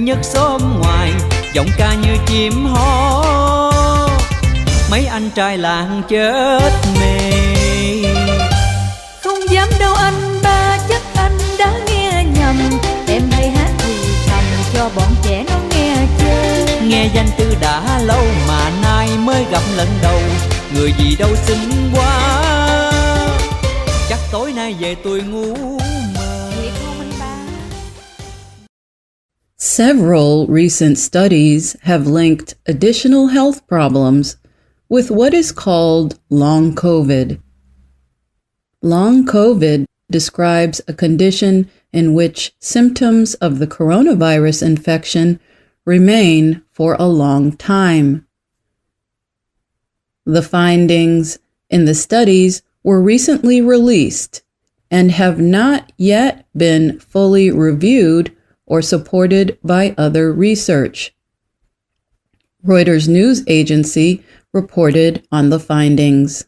nhất xóm ngoài, giọng ca như chim hót. Mấy anh trai làng chết mê. Không dám đâu anh ba, chắc anh đã nghe nhầm. Em hay hát thì thầm cho bọn trẻ nó nghe chơi. Nghe danh từ đã lâu mà nay mới gặp lần đầu. Người gì đâu xinh quá, chắc tối nay về tôi ngủ mơ. Thiệt không anh ba? Several recent studies have linked additional health problems with what is called long COVID. Long COVID describes a condition in which symptoms of the coronavirus infection remain for a long time. The findings in the studies were recently released and have not yet been fully reviewed or supported by other research. Reuters news agency reported on the findings.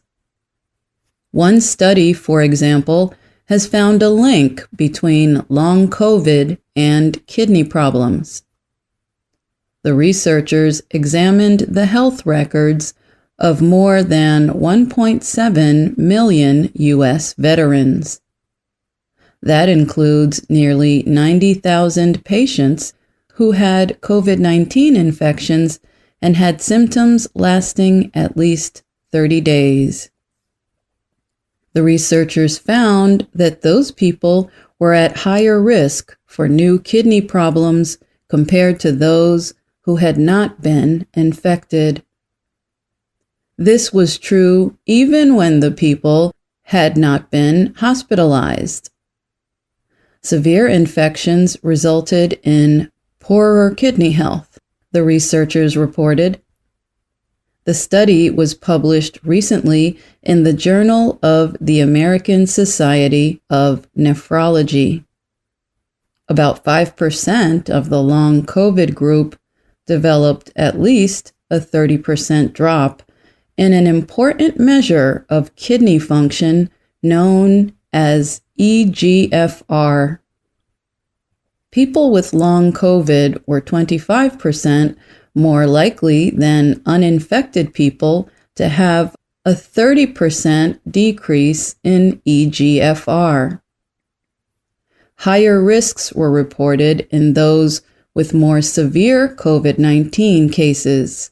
One study, for example, has found a link between long COVID and kidney problems. The researchers examined the health records of more than 1.7 million U.S. veterans. That includes nearly 90,000 patients who had COVID-19 infections and had symptoms lasting at least 30 days. The researchers found that those people were at higher risk for new kidney problems compared to those who had not been infected. This was true even when the people had not been hospitalized. Severe infections resulted in poorer kidney health, the researchers reported. The study was published recently in the Journal of the American Society of Nephrology. About 5% of the long COVID group developed at least a 30% drop in an important measure of kidney function known as eGFR. People with long COVID were 25% more likely than uninfected people to have a 30% decrease in eGFR. Higher risks were reported in those with more severe COVID-19 cases.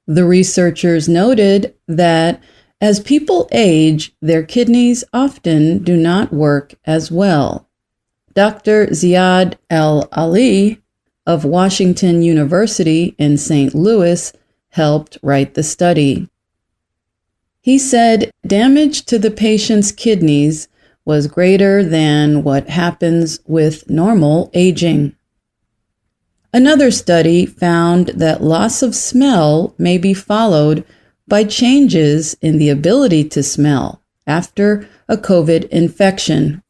The researchers noted that as people age, their kidneys often do not work as well. Dr. Ziad Al-Ali of Washington University in St. Louis helped write the study. He said damage to the patient's kidneys was greater than what happens with normal aging. Another study found that loss of smell may be followed by changes in the ability to smell after a COVID infection.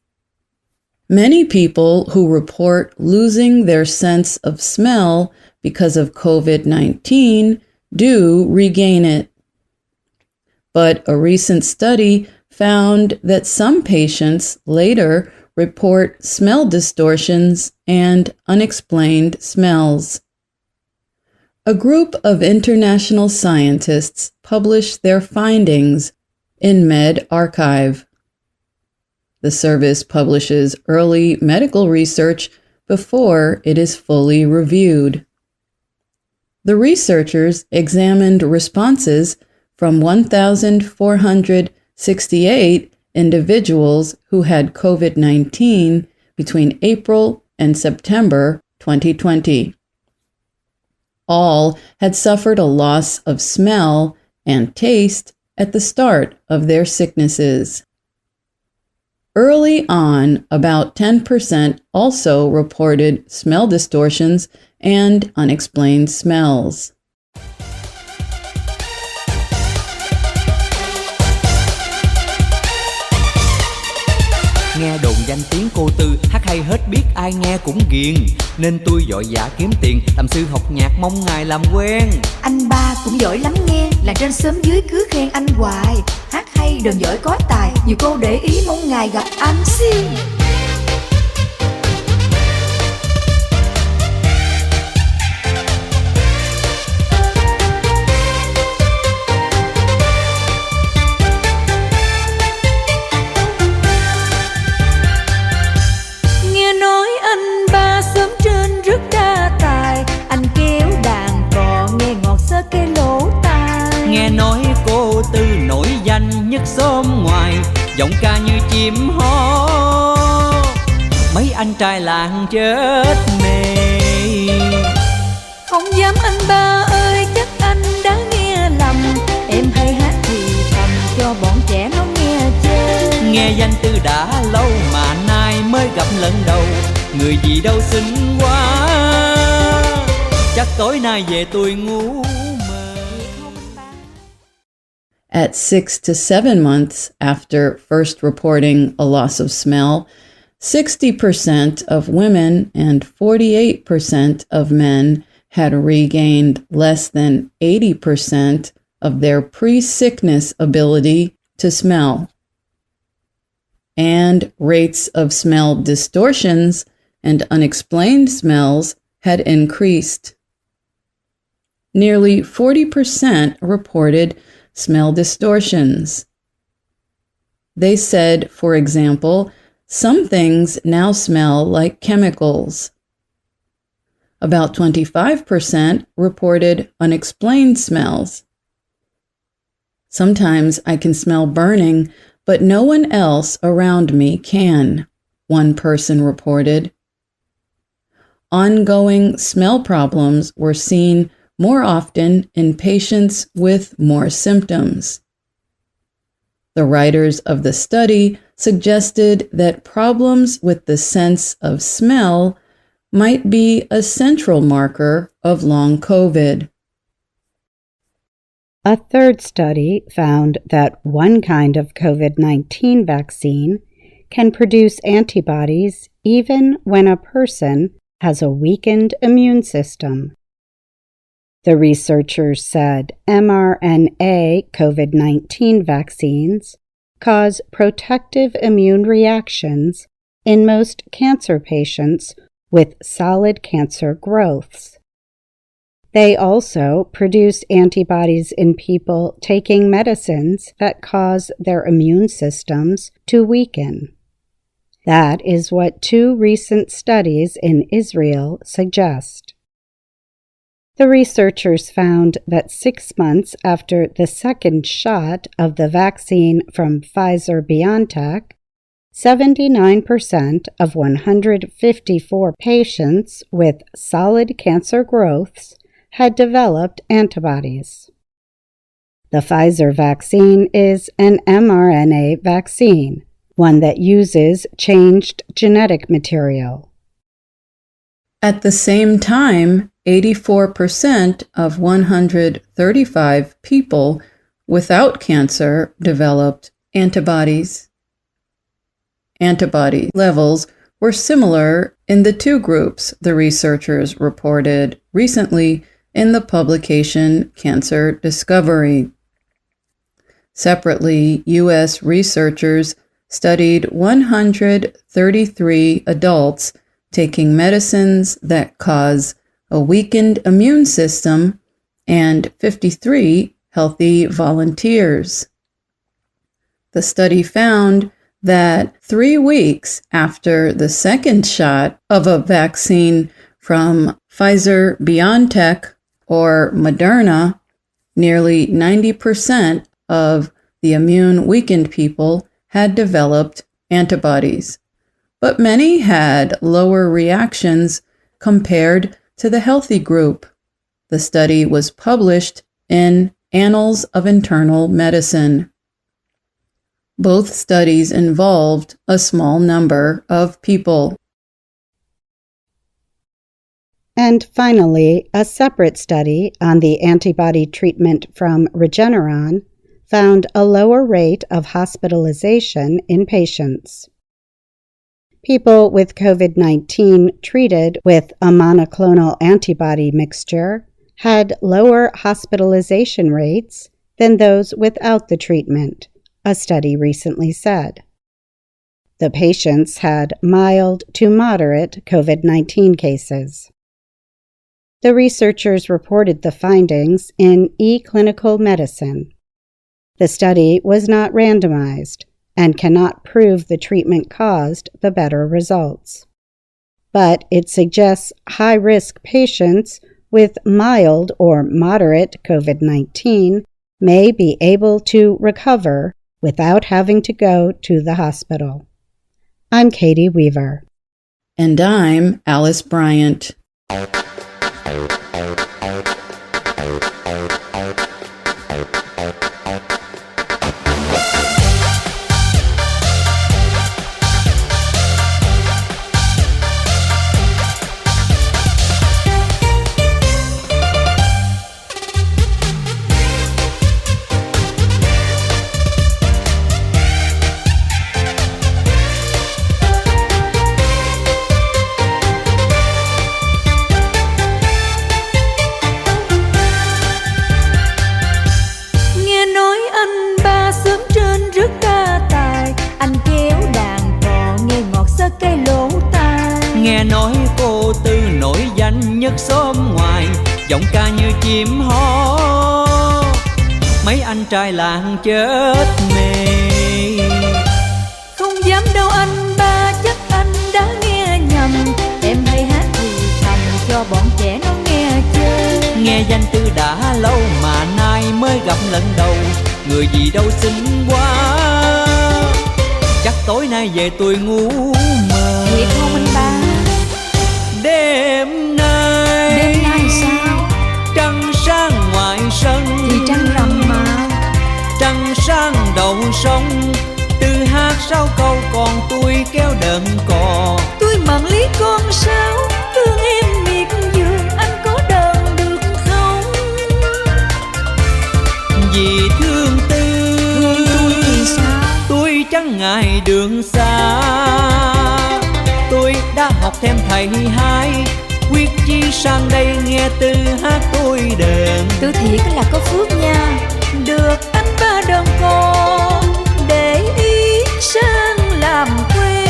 Many people who report losing their sense of smell because of COVID-19 do regain it. But a recent study found that some patients later report smell distortions and unexplained smells. A group of international scientists published their findings in medRxiv. The service publishes early medical research before it is fully reviewed. The researchers examined responses from 1,468 individuals who had COVID-19 between April and September 2020. All had suffered a loss of smell and taste at the start of their sicknesses. Early on, about 10% also reported smell distortions and unexplained smells. Nghe đồn danh tiếng cô Tư hát hay hết biết ai nghe cũng ghiền, nên tôi vội vã kiếm tiền làm sư học nhạc mong ngài làm quen. Anh ba cũng giỏi lắm nghe, là trên xóm dưới cứ khen anh hoài. Hát hay đờn giỏi có tài, nhiều cô để ý mong ngài gặp anh xin. trai làng chết mê. Không dám anh ba ơi, chắc anh đã nghe lầm. Em hay hát thì thầm cho bọn trẻ nó nghe chê. Nghe danh từ đã lâu mà nay mới gặp lần đầu. Người gì đâu xinh quá, chắc tối nay về tôi ngủ mơ. At 6 to 7 months after first reporting a loss of smell, 60% of women and 48% of men had regained less than 80% of their pre-sickness ability to smell. And rates of smell distortions and unexplained smells had increased. Nearly 40% reported smell distortions. They said, for example, some things now smell like chemicals. About 25% reported unexplained smells. Sometimes I can smell burning, but no one else around me can, one person reported. Ongoing smell problems were seen more often in patients with more symptoms. The writers of the study suggested that problems with the sense of smell might be a central marker of long COVID. A third study found that one kind of COVID-19 vaccine can produce antibodies even when a person has a weakened immune system. The researchers said mRNA COVID-19 vaccines cause protective immune reactions in most cancer patients with solid cancer growths. They also produce antibodies in people taking medicines that cause their immune systems to weaken. That is what 2 recent studies in Israel suggest. The researchers found that 6 months after the second shot of the vaccine from Pfizer-BioNTech, 79% of 154 patients with solid cancer growths had developed antibodies. The Pfizer vaccine is an mRNA vaccine, one that uses changed genetic material. At the same time, 84% of 135 people without cancer developed antibodies. Antibody levels were similar in the 2 groups, the researchers reported recently in the publication Cancer Discovery. Separately, U.S. researchers studied 133 adults taking medicines that cause a weakened immune system and 53 healthy volunteers. The study found that 3 weeks after the second shot of a vaccine from Pfizer-BioNTech or Moderna, nearly 90% of the immune-weakened people had developed antibodies, but many had lower reactions compared to the healthy group. The study was published in Annals of Internal Medicine. Both studies involved a small number of people. And finally, a separate study on the antibody treatment from Regeneron found a lower rate of hospitalization in patients. People with COVID-19 treated with a monoclonal antibody mixture had lower hospitalization rates than those without the treatment, a study recently said. The patients had mild to moderate COVID-19 cases. The researchers reported the findings in eClinical Medicine. The study was not randomized and cannot prove the treatment caused the better results. But it suggests high-risk patients with mild or moderate COVID-19 may be able to recover without having to go to the hospital. I'm Caty Weaver. And I'm Alice Bryant. Nghe nói cô Tư nổi danh nhất xóm ngoài, giọng ca như chim hót, mấy anh trai làng chết mê. Không dám đâu anh ba, chắc anh đã nghe nhầm. Em hay hát thì thầm cho bọn trẻ nó nghe chơi. Nghe danh Tư đã lâu mà nay mới gặp lần đầu, người gì đâu xinh quá, chắc tối nay về tôi ngủ mơ. Thiệt không anh ba? Đêm nay sao? Trăng sáng ngoài sân Thì trăng rằm mà. Trăng sáng đầu sông, Tư hát 6 câu còn tôi kéo đờn cò. Tôi mận lý con sao, thương em miệt vườn, anh có đờn được không? Vì thương Tư, thương tôi thì sao? tôi chẳng ngại đường xa. Tôi đã học thêm thầy hai, quyết chi sang đây nghe Tư hát tôi đờn. Tư thiệt là có phước nha, được anh ba đờn cò, để ý sang làm quen.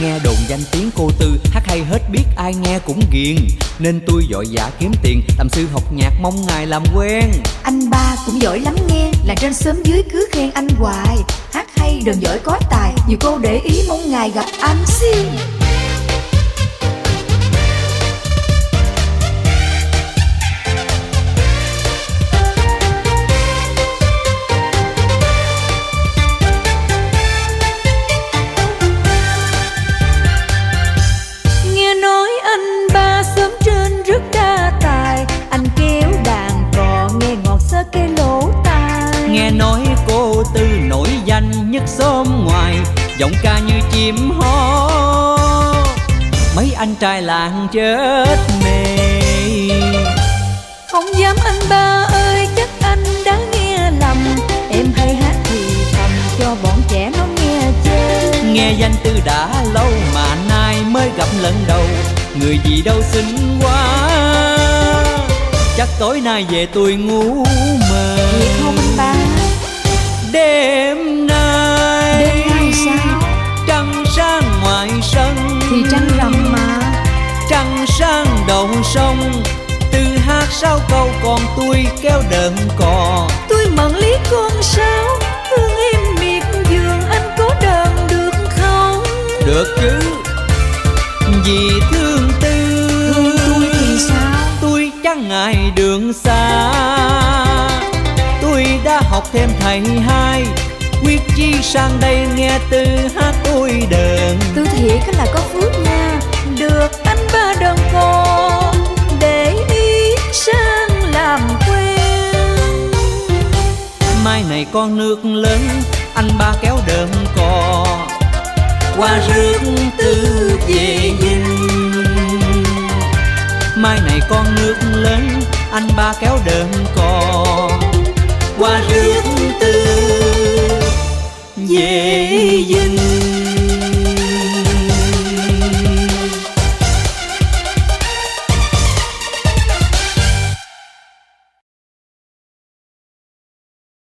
Nghe đồn danh tiếng cô Tư hát hay hết biết ai nghe cũng ghiền, nên tôi vội vã kiếm tiền làm sư học nhạc mong ngài làm quen. Anh ba cũng giỏi lắm nghe, là trên xóm dưới cứ khen anh hoài. Hát hay đờn giỏi có tài, nhiều cô để ý mong ngài gặp anh xin. Nghe nói cô Tư nổi danh nhất xóm ngoài, giọng ca như chim hót, mấy anh trai làng chết mê. Không dám anh ba ơi, chắc anh đã nghe lầm. Em hay hát thì thầm cho bọn trẻ nó nghe chơi. Nghe danh Tư đã lâu mà nay mới gặp lần đầu, người gì đâu xinh quá, chắc tối nay về tôi ngủ mơ. Thiệt không anh ba? Đêm nay sao? Trăng sáng ngoài sân Thì trăng rằm mà. Trăng sáng đầu sông, Tư hát 6 câu còn tôi kéo đờn cò. Tôi mận lý con sao, thương em miệt vườn, anh có đờn được không? Được chứ, vì thương Tư, thương tôi thì sao? tôi chẳng ngại đường xa. Tôi đã học thêm thầy hai, quyết chi sang đây nghe Tư hát tôi đờn. Tư thiệt là có phước nha, được anh ba đờn cò, để ý sang làm quen. Mai này con nước lớn, anh ba kéo đờn cò, qua rước Tư về nhìn. Mai này con nước lớn, anh ba kéo đờn cò, qua rước